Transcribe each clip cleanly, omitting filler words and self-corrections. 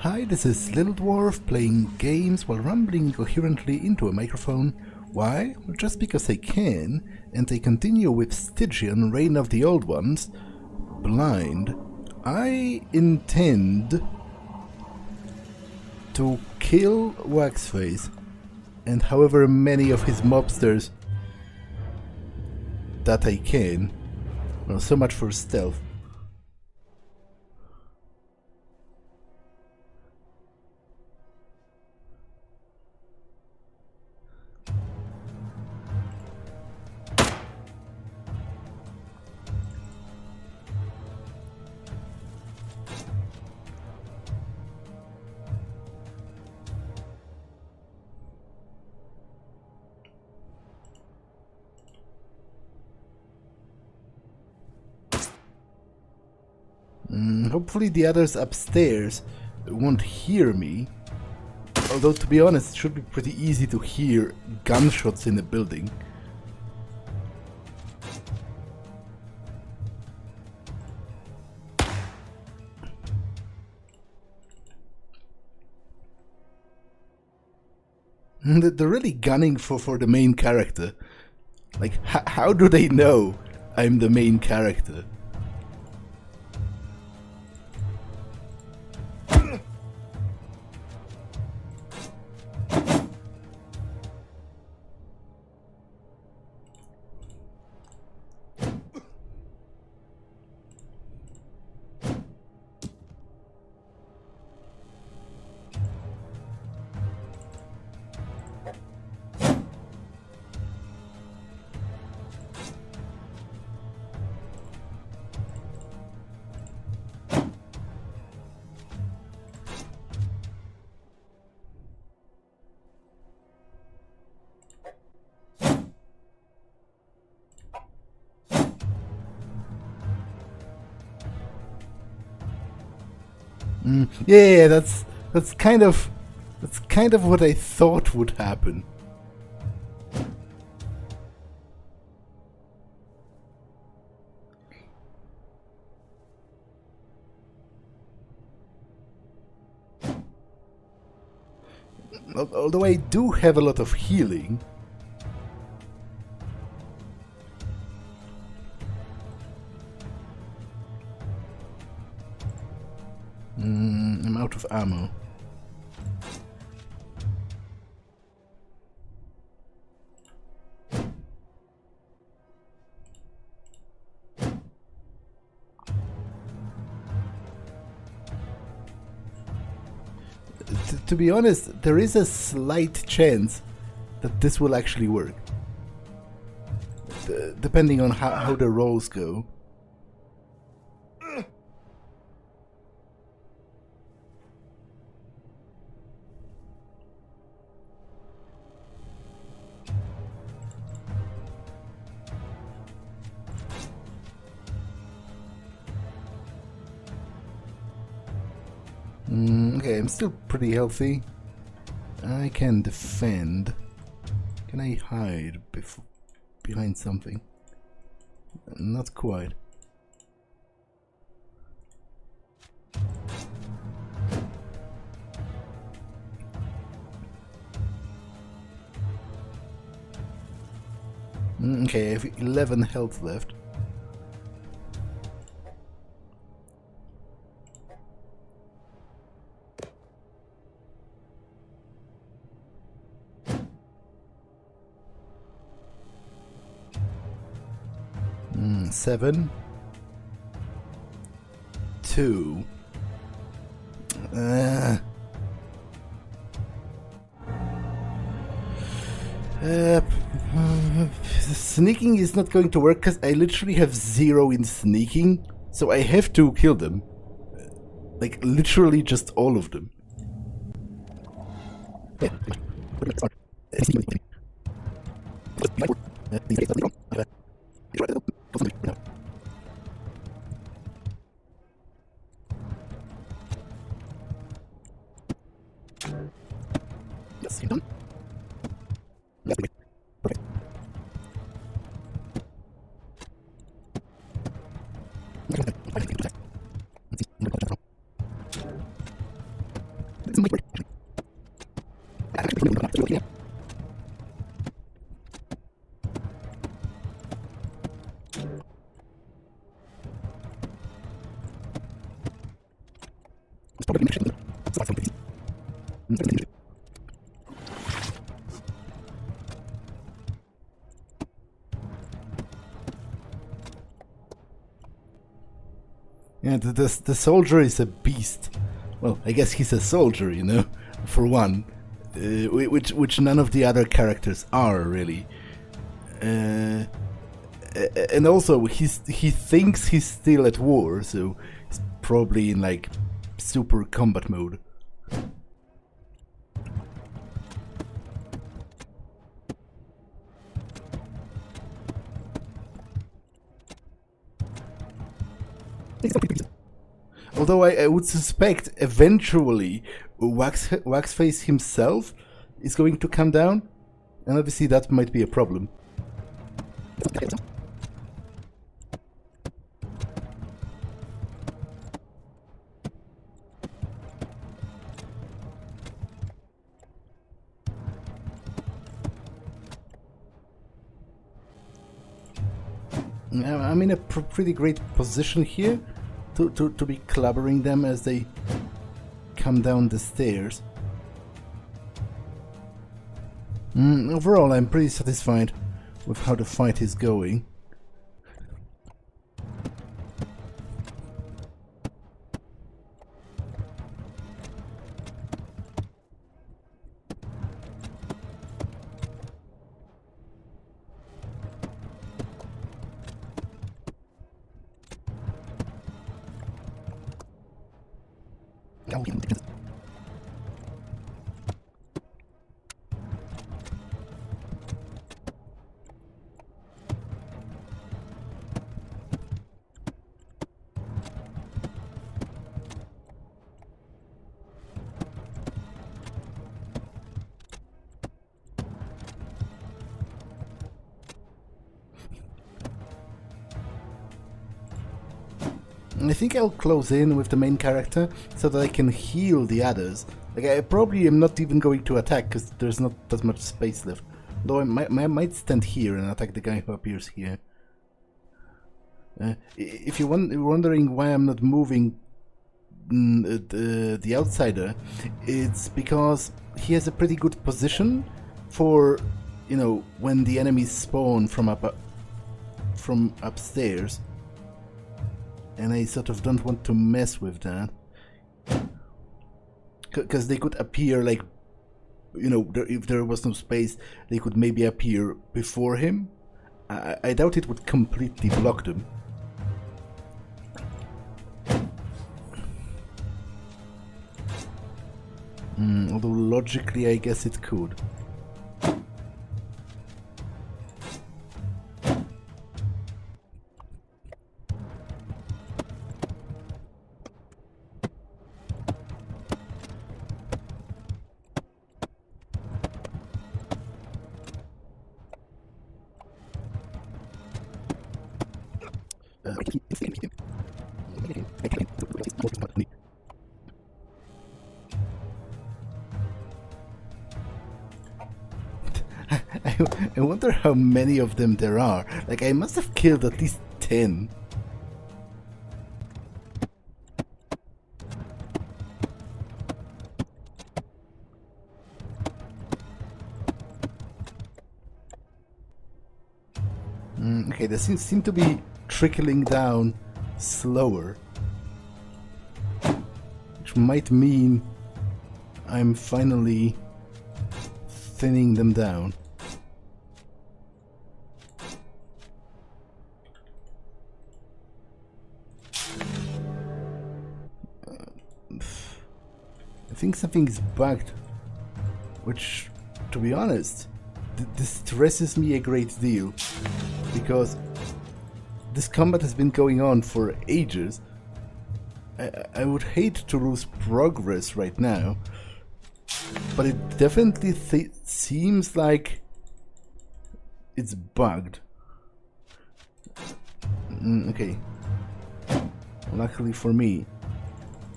Hi, this is Little Dwarf playing games while rambling incoherently into a microphone. Why? Well, just because I can, and I continue with Stygian, Reign of the Old Ones, blind. I intend to kill Waxface and however many of his mobsters that I can. Well, so much for stealth. Hopefully the others upstairs won't hear me. Although, to be honest, it should be pretty easy to hear gunshots in a building. They're really gunning for the main character. Like, how do they know I'm the main character? Yeah, that's kind of what I thought would happen. Although I do have a lot of healing. I'm out of ammo. To be honest, there is a slight chance that this will actually work. Depending on how the rolls go. Okay, I'm still pretty healthy. I can defend. Can I hide behind something? Not quite. Okay, I have 11 health left. Seven. 2. Sneaking is not going to work because I literally have 0 in sneaking, so I have to kill them. Like, literally just all of them. Yes, you're done. Yes, perfect. Yeah, the soldier is a beast. Well, I guess he's a soldier, you know, for one, which none of the other characters are really. And also, he thinks he's still at war, so he's probably in like super combat mode. Although I would suspect eventually Waxface himself is going to come down, and obviously that might be a problem. I'm in a pretty great position here to be clobbering them as they come down the stairs. Overall, I'm pretty satisfied with how the fight is going. I think I'll close in with the main character so that I can heal the others. Like, I probably am not even going to attack because there's not that much space left. Though I might stand here and attack the guy who appears here. If you're wondering why I'm not moving the outsider, it's because he has a pretty good position for, you know, when the enemies spawn from upstairs. And I sort of don't want to mess with that. Because they could appear like, you know, if there was no space, they could maybe appear before him. I doubt it would completely block them. Although logically I guess it could. I wonder how many of them there are. Like, I must have killed at least 10. Okay, they seem to be trickling down slower, which might mean I'm finally thinning them down. I think something is bugged, which, to be honest, distresses me a great deal, because this combat has been going on for ages. I would hate to lose progress right now, but it definitely seems like it's bugged. Okay. Luckily for me,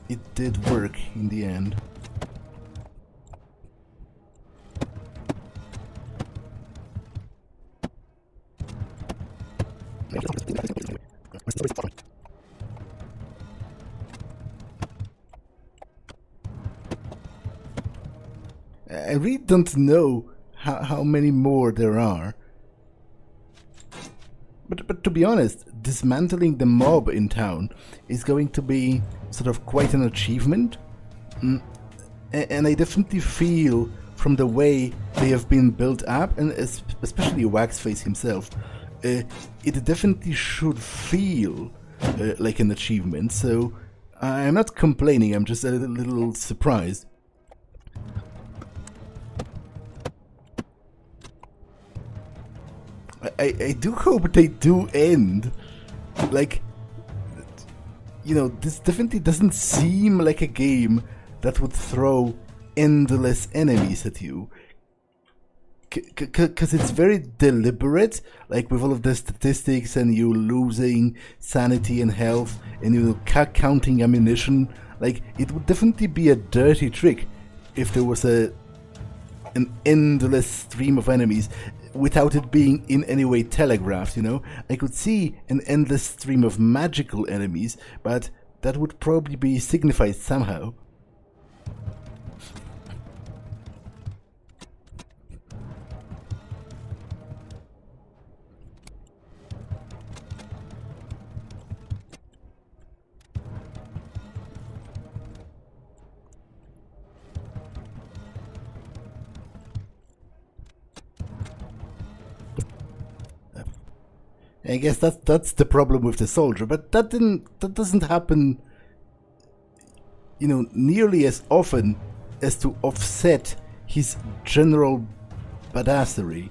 it did work in the end. I really don't know how many more there are. But to be honest, dismantling the mob in town is going to be sort of quite an achievement. And I definitely feel from the way they have been built up, and especially Waxface himself, it definitely should feel like an achievement. So I'm not complaining, I'm just a little surprised. I do hope they do end. Like, you know, this definitely doesn't seem like a game that would throw endless enemies at you. Because it's very deliberate, like with all of the statistics and you losing sanity and health and you counting ammunition. Like, it would definitely be a dirty trick if there was an endless stream of enemies without it being in any way telegraphed, you know? I could see an endless stream of magical enemies, but that would probably be signified somehow. I guess that's the problem with the soldier, but that doesn't happen, you know, nearly as often as to offset his general badassery.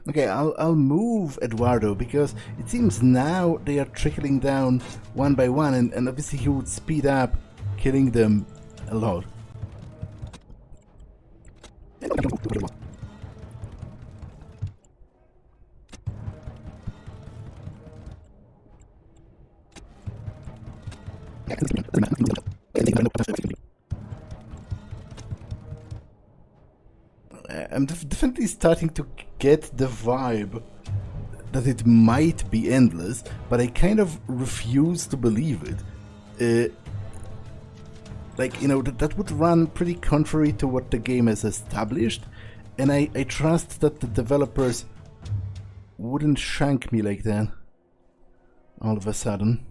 Okay, I'll move Eduardo because it seems now they are trickling down one by one, and obviously he would speed up killing them a lot. I'm definitely starting to get the vibe that it might be endless, but I kind of refuse to believe it. Like, you know, that would run pretty contrary to what the game has established, and I trust that the developers wouldn't shank me like that all of a sudden.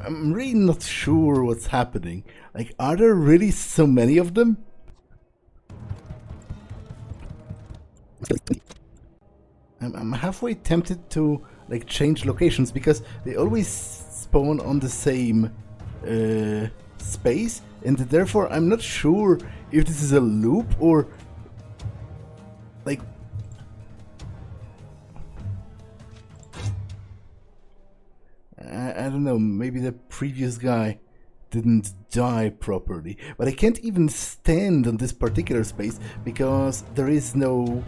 I'm really not sure what's happening. Like, are there really so many of them? I'm halfway tempted to like change locations because they always spawn on the same space, and therefore I'm not sure if this is a loop or like I don't know, maybe the previous guy didn't die properly, but I can't even stand on this particular space because there is no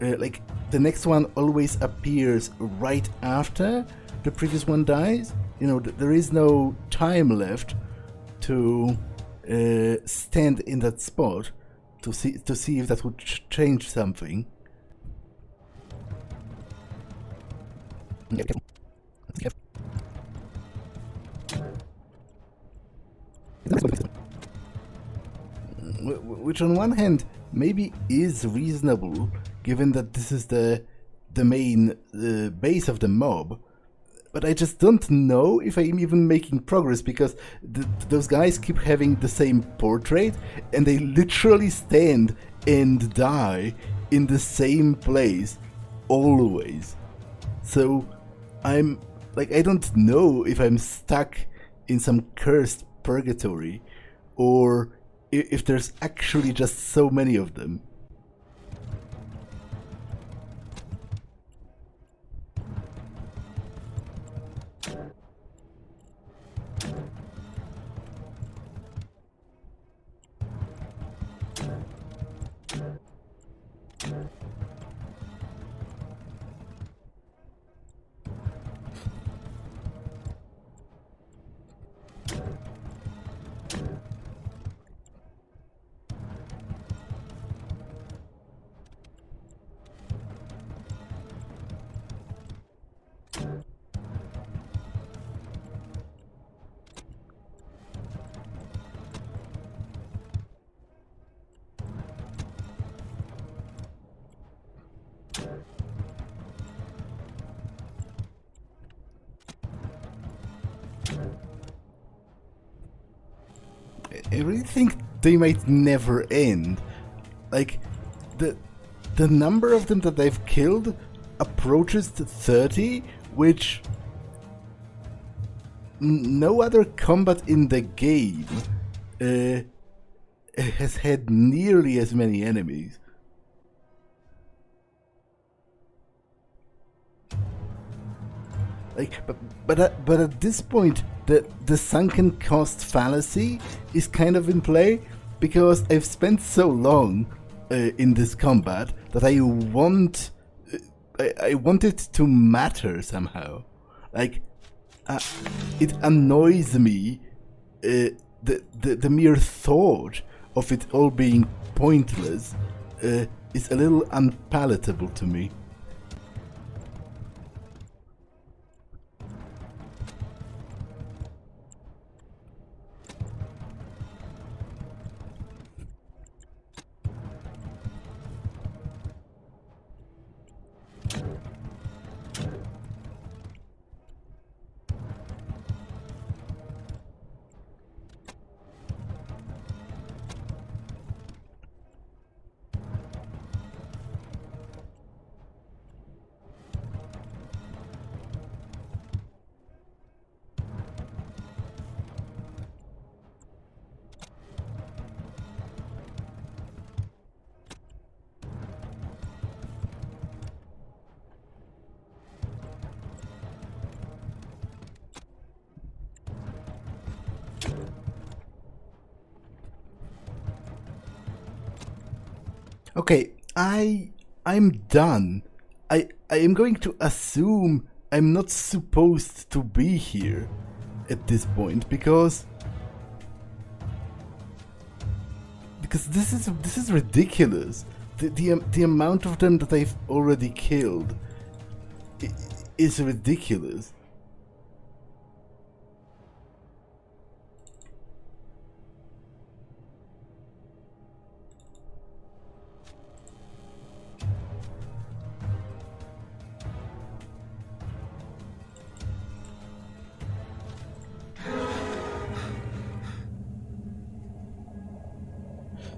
like the next one always appears right after the previous one dies. You know, there is no time left to stand in that spot to see if that would change something. Which on one hand maybe is reasonable, given that this is the main base of the mob, but I just don't know if I'm even making progress because those guys keep having the same portrait and they literally stand and die in the same place always. So I'm like, I don't know if I'm stuck in some cursed purgatory or if there's actually just so many of them. I really think they might never end. Like, the number of them that they've killed approaches to 30, which no other combat in the game has had nearly as many enemies. Like, but at this point, the sunken cost fallacy is kind of in play because I've spent so long in this combat that I want it to matter somehow. Like, it annoys me the mere thought of it all being pointless is a little unpalatable to me. Okay, I'm done. I am going to assume I'm not supposed to be here at this point because this is ridiculous. The amount of them that I've already killed is ridiculous.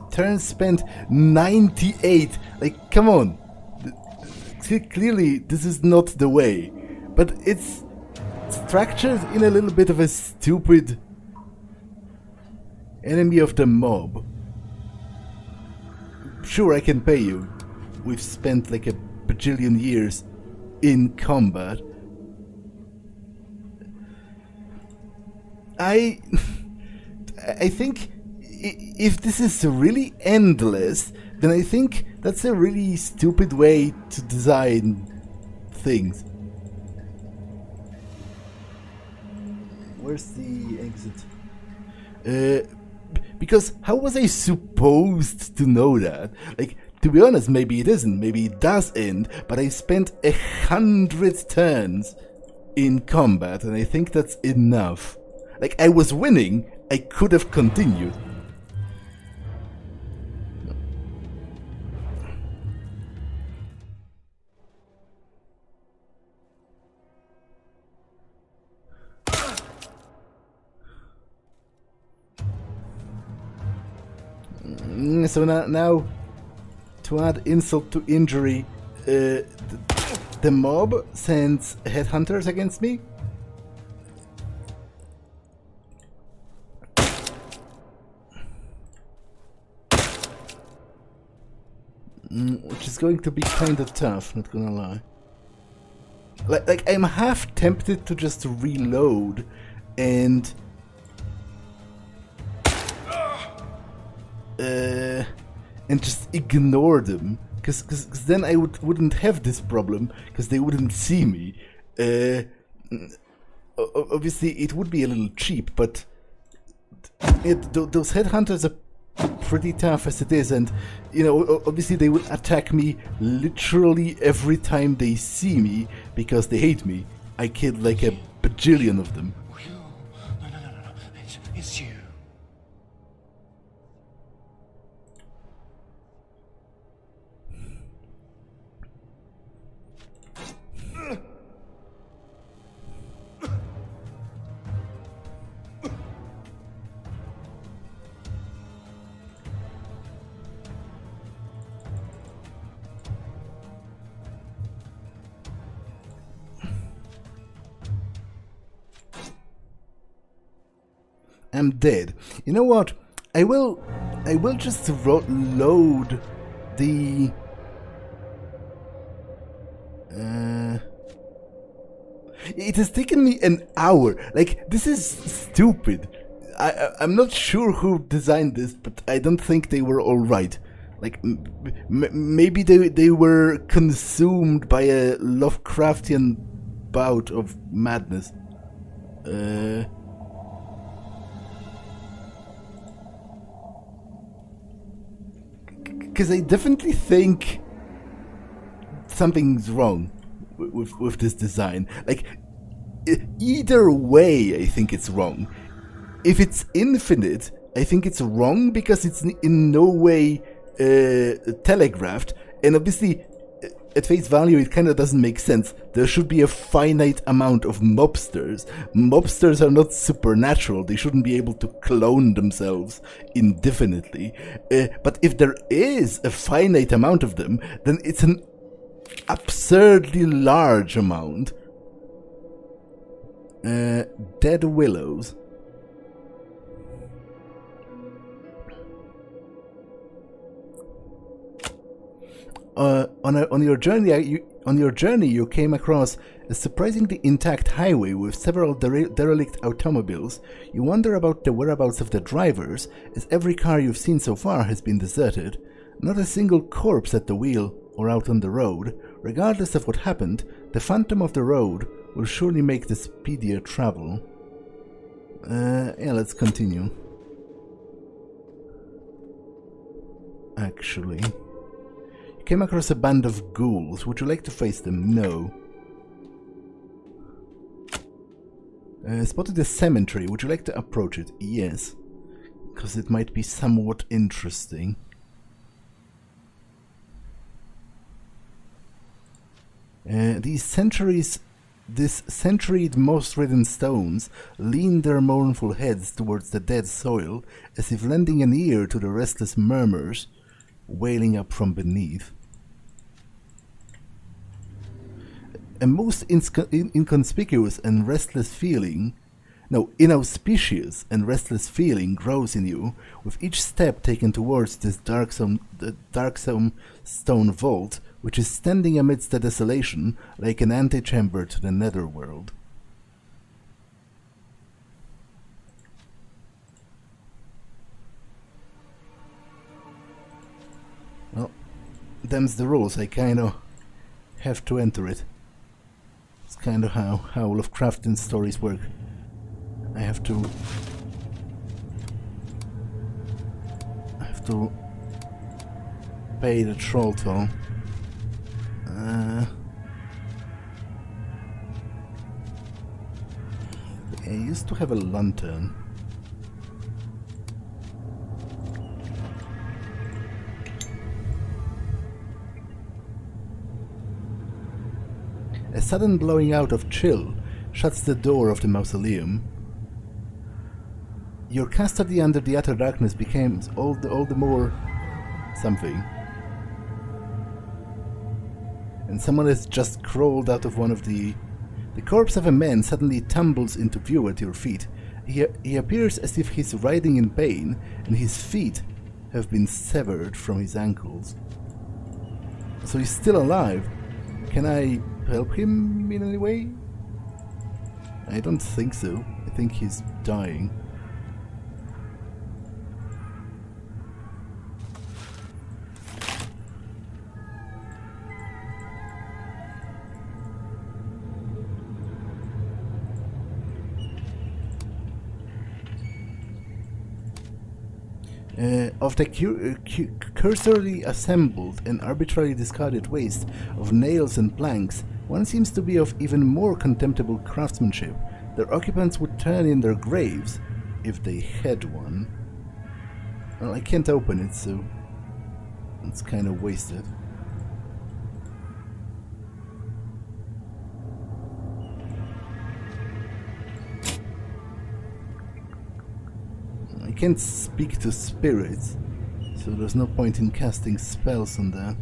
Turn spent 98. Like, come on. Clearly, this is not the way. But it's structured in a little bit of a stupid enemy of the mob. Sure, I can pay you. We've spent like a bajillion years in combat. I think if this is really endless, then I think that's a really stupid way to design things. Where's the exit? Because how was I supposed to know that? Like, to be honest, maybe it isn't, maybe it does end, but I spent 100 turns in combat, and I think that's enough. Like, I was winning, I could have continued. So now, to add insult to injury, the mob sends headhunters against me. Which is going to be kinda tough, not gonna lie. Like I'm half tempted to just reload and just ignore them, because then I wouldn't have this problem, because they wouldn't see me. Obviously, it would be a little cheap, but those headhunters are pretty tough as it is, and you know, obviously they will attack me literally every time they see me because they hate me. I killed like a bajillion of them. No. It's you. I'm dead. You know what? I will just load the. It has taken me an hour. Like, this is stupid. I'm not sure who designed this, but I don't think they were all right. Like, maybe they were consumed by a Lovecraftian bout of madness. Because I definitely think something's wrong with this design. Like, either way, I think it's wrong. If it's infinite, I think it's wrong because it's in no way telegraphed, and obviously, at face value, it kind of doesn't make sense. There should be a finite amount of mobsters. Mobsters are not supernatural. They shouldn't be able to clone themselves indefinitely. But if there is a finite amount of them, then it's an absurdly large amount. Dead willows. On your journey, you came across a surprisingly intact highway with several derelict automobiles. You wonder about the whereabouts of the drivers, as every car you've seen so far has been deserted. Not a single corpse at the wheel or out on the road. Regardless of what happened, the phantom of the road will surely make the speedier travel. Yeah, let's continue. Actually... Came across a band of ghouls. Would you like to face them? No. Spotted a cemetery. Would you like to approach it? Yes. Because it might be somewhat interesting. These centuried moss-ridden stones lean their mournful heads towards the dead soil, as if lending an ear to the restless murmurs wailing up from beneath. A most inconspicuous and restless feeling, no, inauspicious and restless feeling grows in you with each step taken towards this darksome stone vault, which is standing amidst the desolation like an antechamber to the netherworld. Well, them's the rules. I kinda have to enter it. It's kind of how Lovecraftian stories work. I have to pay the troll toll. I used to have a lantern. A sudden blowing out of chill shuts the door of the mausoleum. Your custody under the utter darkness becomes all the more something. And someone has just crawled out of one of the... The corpse of a man suddenly tumbles into view at your feet. He appears as if he's writhing in pain, and his feet have been severed from his ankles. So he's still alive. Can I help him in any way? I don't think so. I think he's dying. Of the cursorily assembled and arbitrarily discarded waste of nails and planks, one seems to be of even more contemptible craftsmanship. Their occupants would turn in their graves if they had one. Well, I can't open it, so it's kind of wasted. I can't speak to spirits, so there's no point in casting spells on that.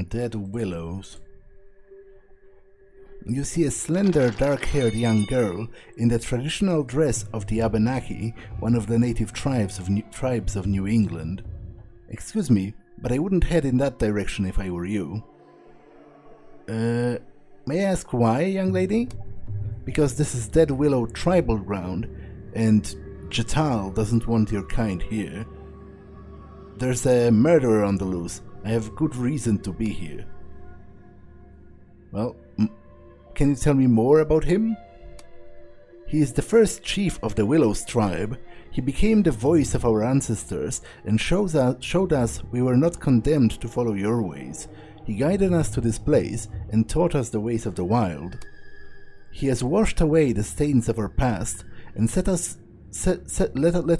Dead willows. You see a slender, dark-haired young girl in the traditional dress of the Abenaki, one of the native tribes of New England. Excuse me, but I wouldn't head in that direction if I were you. May I ask why, young lady? Because this is Dead Willow tribal ground, and Jetal doesn't want your kind here. There's a murderer on the loose. I have good reason to be here. Well, can you tell me more about him? He is the first chief of the Willows tribe. He became the voice of our ancestors and showed us we were not condemned to follow your ways. He guided us to this place and taught us the ways of the wild. He has washed away the stains of our past and let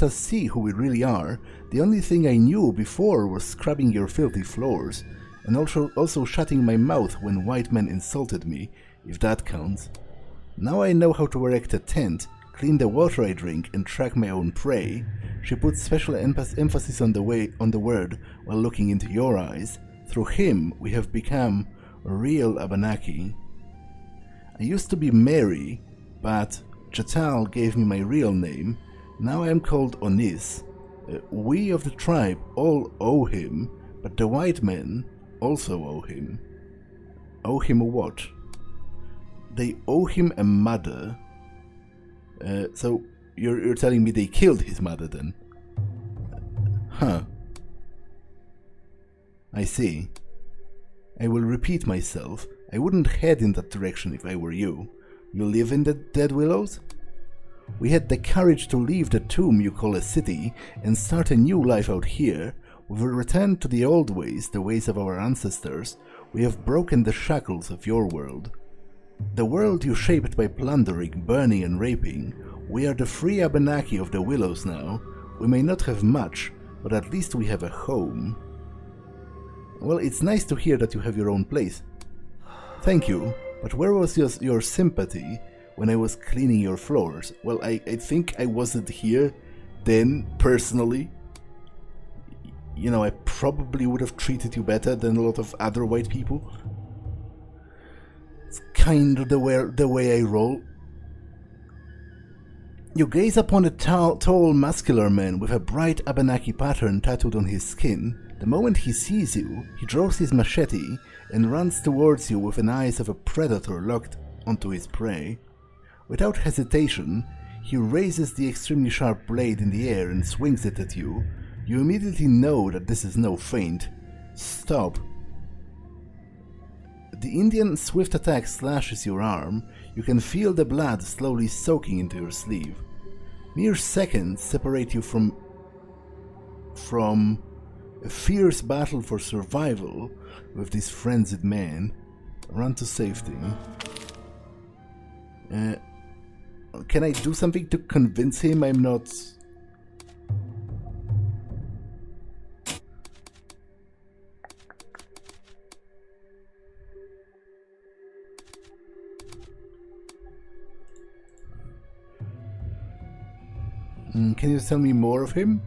us see who we really are. The only thing I knew before was scrubbing your filthy floors, and also shutting my mouth when white men insulted me, if that counts. Now I know how to erect a tent, clean the water I drink, and track my own prey. She puts special emphasis on the word while looking into your eyes. Through him we have become real Abenaki. I used to be Mary, but Jetal gave me my real name. Now I am called Onis. We of the tribe all owe him, but the white men also owe him. Owe him what? They owe him a mother. So you're telling me they killed his mother then? Huh. I see. I will repeat myself. I wouldn't head in that direction if I were you. You live in the Dead Willows? We had the courage to leave the tomb you call a city and start a new life out here. We will return to the old ways, the ways of our ancestors. We have broken the shackles of your world. The world you shaped by plundering, burning and raping. We are the free Abenaki of the Willows now. We may not have much, but at least we have a home. Well, it's nice to hear that you have your own place. Thank you, but where was your sympathy when I was cleaning your floors? Well, I think I wasn't here then, personally. You know, I probably would have treated you better than a lot of other white people. It's kind of the way I roll. You gaze upon a tall, muscular man with a bright Abenaki pattern tattooed on his skin. The moment he sees you, he draws his machete and runs towards you with the eyes of a predator locked onto his prey. Without hesitation, he raises the extremely sharp blade in the air and swings it at you. You immediately know that this is no feint. Stop. The Indian's swift attack slashes your arm. You can feel the blood slowly soaking into your sleeve. Mere seconds separate you from a fierce battle for survival with this frenzied man. Run to safety. Can I do something to convince him I'm not... Can you tell me more of him?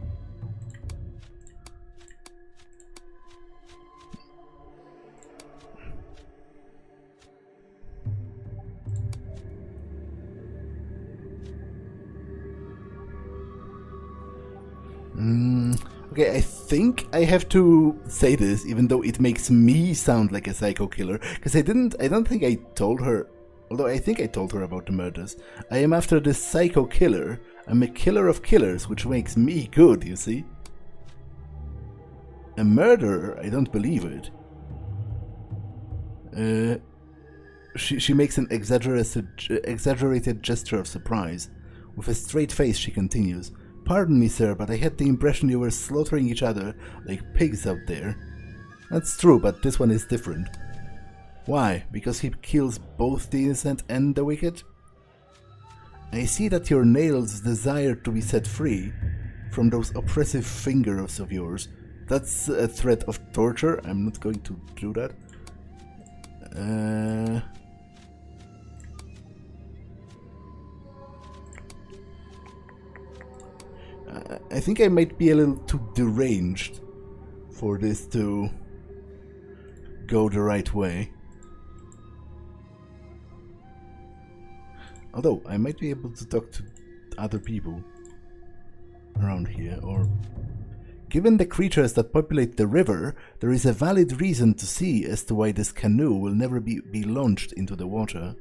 Okay, I think I have to say this, even though it makes me sound like a psycho killer, because I don't think I told her, although I think I told her about the murders. I am after this psycho killer. I'm a killer of killers, which makes me good, you see? A murderer? I don't believe it. She makes an exaggerated gesture of surprise. With a straight face, she continues. Pardon me, sir, but I had the impression you were slaughtering each other like pigs out there. That's true, but this one is different. Why? Because he kills both the innocent and the wicked? I see that your nails desire to be set free from those oppressive fingers of yours. That's a threat of torture. I'm not going to do that. I think I might be a little too deranged for this to go the right way. Although, I might be able to talk to other people around here, or... Given the creatures that populate the river, there is a valid reason to see as to why this canoe will never be launched into the water.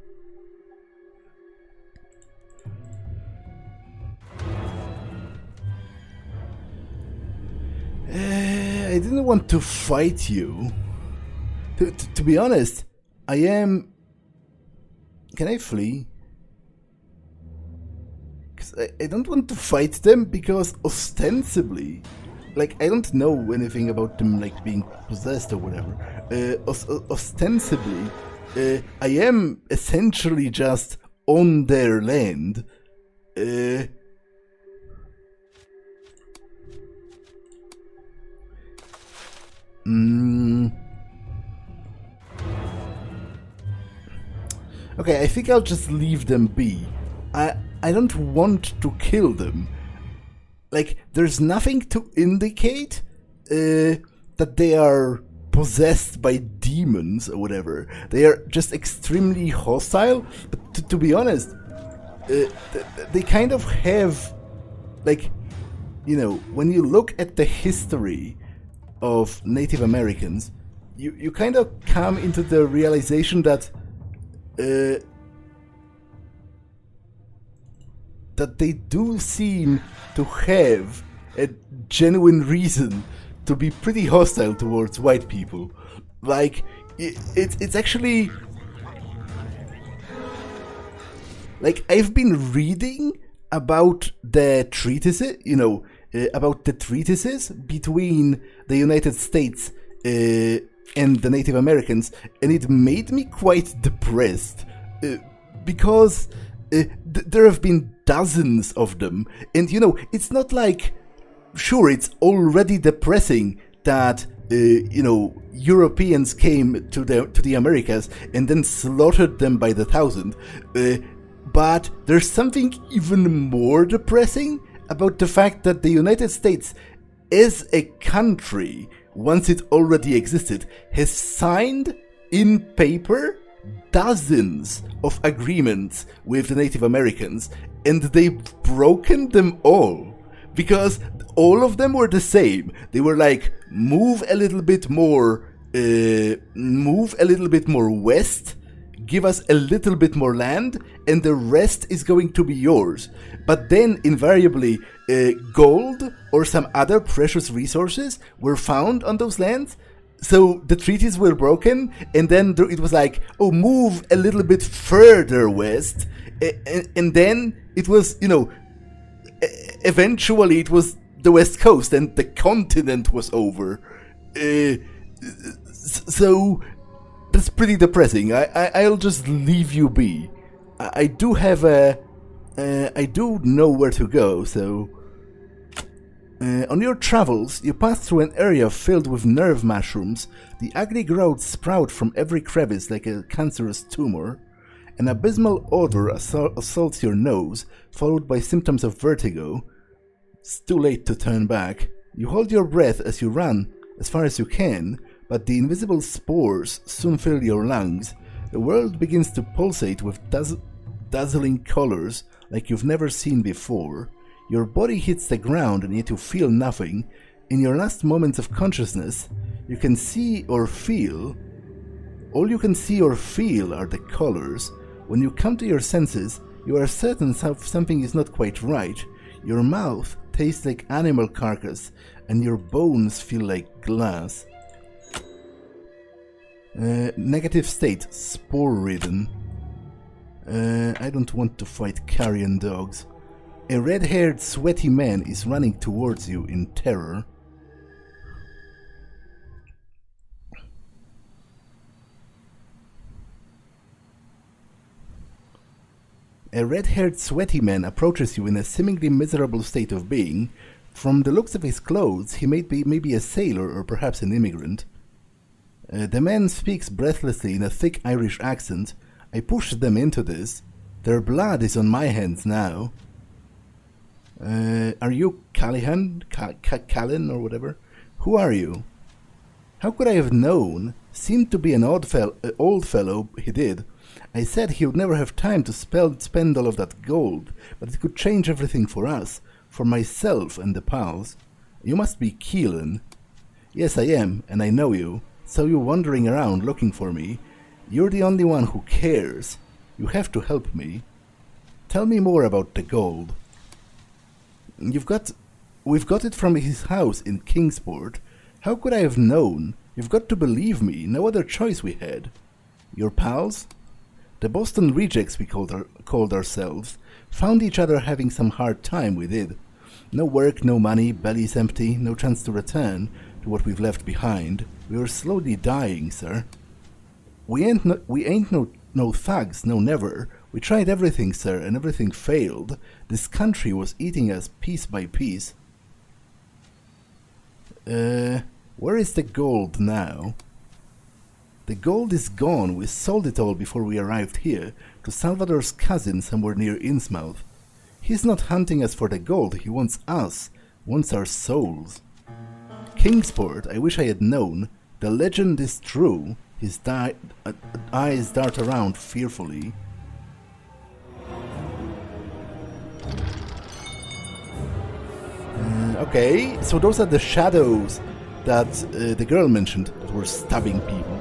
I didn't want to fight you. To be honest, I am... Can I flee? Because I don't want to fight them because ostensibly... Like, I don't know anything about them, like, being possessed or whatever. Ostensibly, I am essentially just on their land. Okay, I think I'll just leave them be. I don't want to kill them. Like, there's nothing to indicate that they are possessed by demons or whatever. They are just extremely hostile. But to be honest, they kind of have, like, you know, when you look at the history of Native Americans, you kind of come into the realization that that they do seem to have a genuine reason to be pretty hostile towards white people. Like, it's actually... Like, I've been reading about the treatises, you know, about the treatises between the United States and the Native Americans, and it made me quite depressed. Because there have been dozens of them. And, it's not like... Sure, it's already depressing that, Europeans came to the Americas and then slaughtered them by the thousand. But there's something even more depressing about the fact that the United States, as a country, once it already existed, has signed in paper dozens of agreements with the Native Americans, and they've broken them all. Because all of them were the same. They were like, move a little bit more west, give us a little bit more land, and the rest is going to be yours. But then, invariably, gold or some other precious resources were found on those lands. So the treaties were broken, and then it was like, oh, move a little bit further west. And then it was, eventually it was the West Coast, and the continent was over. So that's pretty depressing. I'll just leave you be. I do have I do know where to go, so... on your travels, you pass through an area filled with nerve mushrooms. The ugly growths sprout from every crevice like a cancerous tumor. An abysmal odor assaults your nose, followed by symptoms of vertigo. It's too late to turn back. You hold your breath as you run as far as you can, but the invisible spores soon fill your lungs. The world begins to pulsate with dazzling colors like you've never seen before. Your body hits the ground and yet you feel nothing. In your last moments of consciousness, you can see or feel... All you can see or feel are the colors. When you come to your senses, you are certain something is not quite right. Your mouth tastes like animal carcass, and your bones feel like glass. Negative state, spore-ridden. I don't want to fight carrion dogs. A red-haired, sweaty man is running towards you in terror. A red-haired, sweaty man approaches you in a seemingly miserable state of being. From the looks of his clothes, he may be a sailor or perhaps an immigrant. The man speaks breathlessly in a thick Irish accent. I pushed them into this. Their blood is on my hands now. Are you Callahan? Callan or whatever? Who are you? How could I have known? Seemed to be an old fellow, he did. I said he would never have time to spend all of that gold, but it could change everything for us, for myself and the pals. You must be Keelan. Yes, I am, and I know you. Saw you wandering around looking for me. You're the only one who cares. You have to help me. Tell me more about the gold. We've got it from his house in Kingsport. How could I have known? You've got to believe me. No other choice we had. Your pals? The Boston Rejects, we called ourselves. Found each other having some hard time, we did. No work, no money, bellies empty, no chance to return to what we've left behind. We were slowly dying, sir. We ain't no thugs, no never. We tried everything, sir, and everything failed. This country was eating us piece by piece. Where is the gold now? The gold is gone. We sold it all before we arrived here, to Salvador's cousin somewhere near Innsmouth. He's not hunting us for the gold, he wants us, wants our souls. Kingsport, I wish I had known. The legend is true. His eyes dart around fearfully. Okay, so those are the shadows that the girl mentioned that were stabbing people.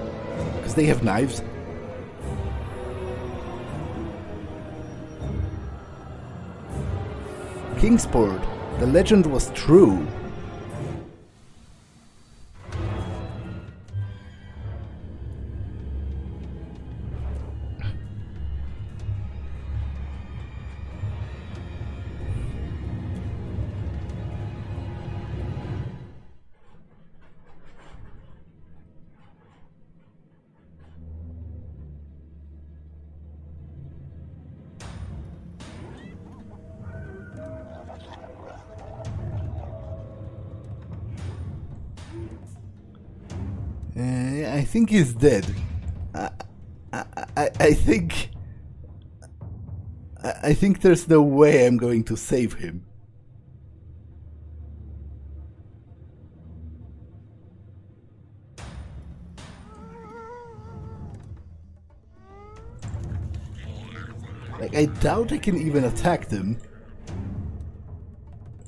Because they have knives. Kingsport, the legend was true. I think he's dead. I think... I think there's no way I'm going to save him. Like, I doubt I can even attack them.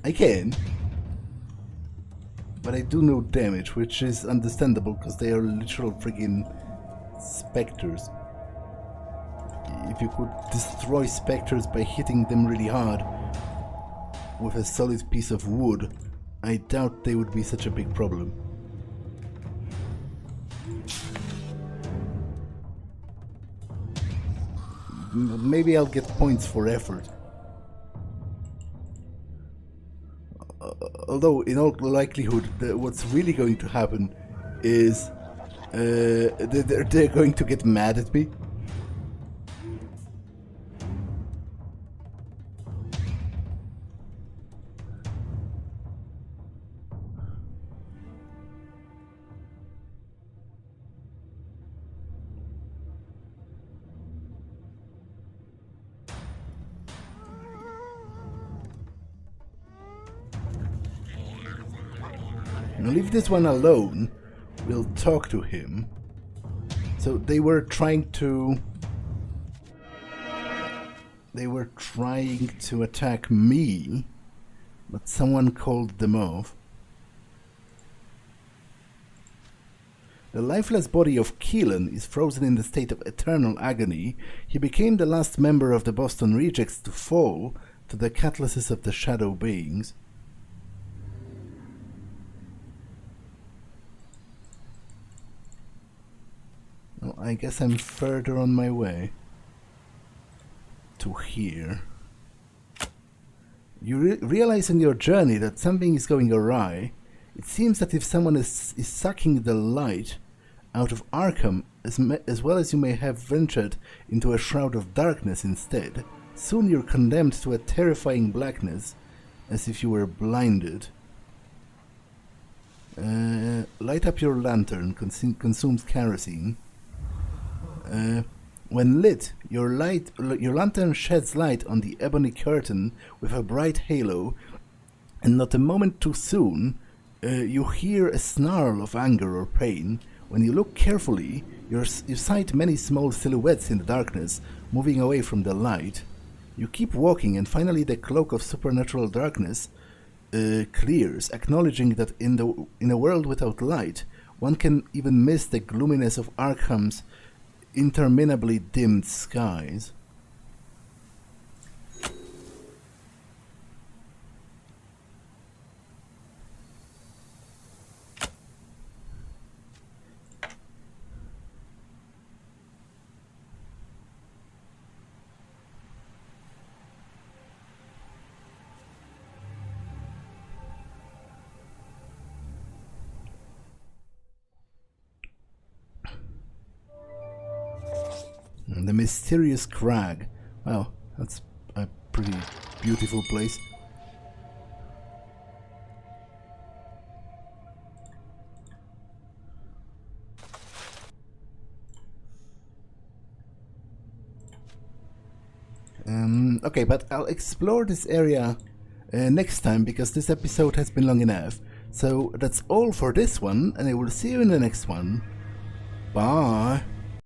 I can. But I do no damage, which is understandable because they are literal friggin' specters. If you could destroy specters by hitting them really hard with a solid piece of wood, I doubt they would be such a big problem. Maybe I'll get points for effort. Although, in all likelihood, what's really going to happen is they're going to get mad at me. Now leave this one alone. We'll talk to him. So they were trying to attack me, but someone called them off. The lifeless body of Keelan is frozen in the state of eternal agony. He became the last member of the Boston Rejects to fall to the catalysis of the shadow beings. Well, I guess I'm further on my way to here. You realize in your journey that something is going awry. It seems that if someone is sucking the light out of Arkham, as well as you may have ventured into a shroud of darkness instead, soon you're condemned to a terrifying blackness, as if you were blinded. Light up your lantern, consumes kerosene. When lit, your lantern sheds light on the ebony curtain with a bright halo, and not a moment too soon, you hear a snarl of anger or pain. When you look carefully, you sight many small silhouettes in the darkness, moving away from the light. You keep walking, and finally the cloak of supernatural darkness clears, acknowledging that in a world without light, one can even miss the gloominess of Arkham's interminably dimmed skies. The mysterious crag. Wow, that's a pretty beautiful place. Okay, but I'll explore this area next time, because this episode has been long enough. So that's all for this one, and I will see you in the next one. Bye!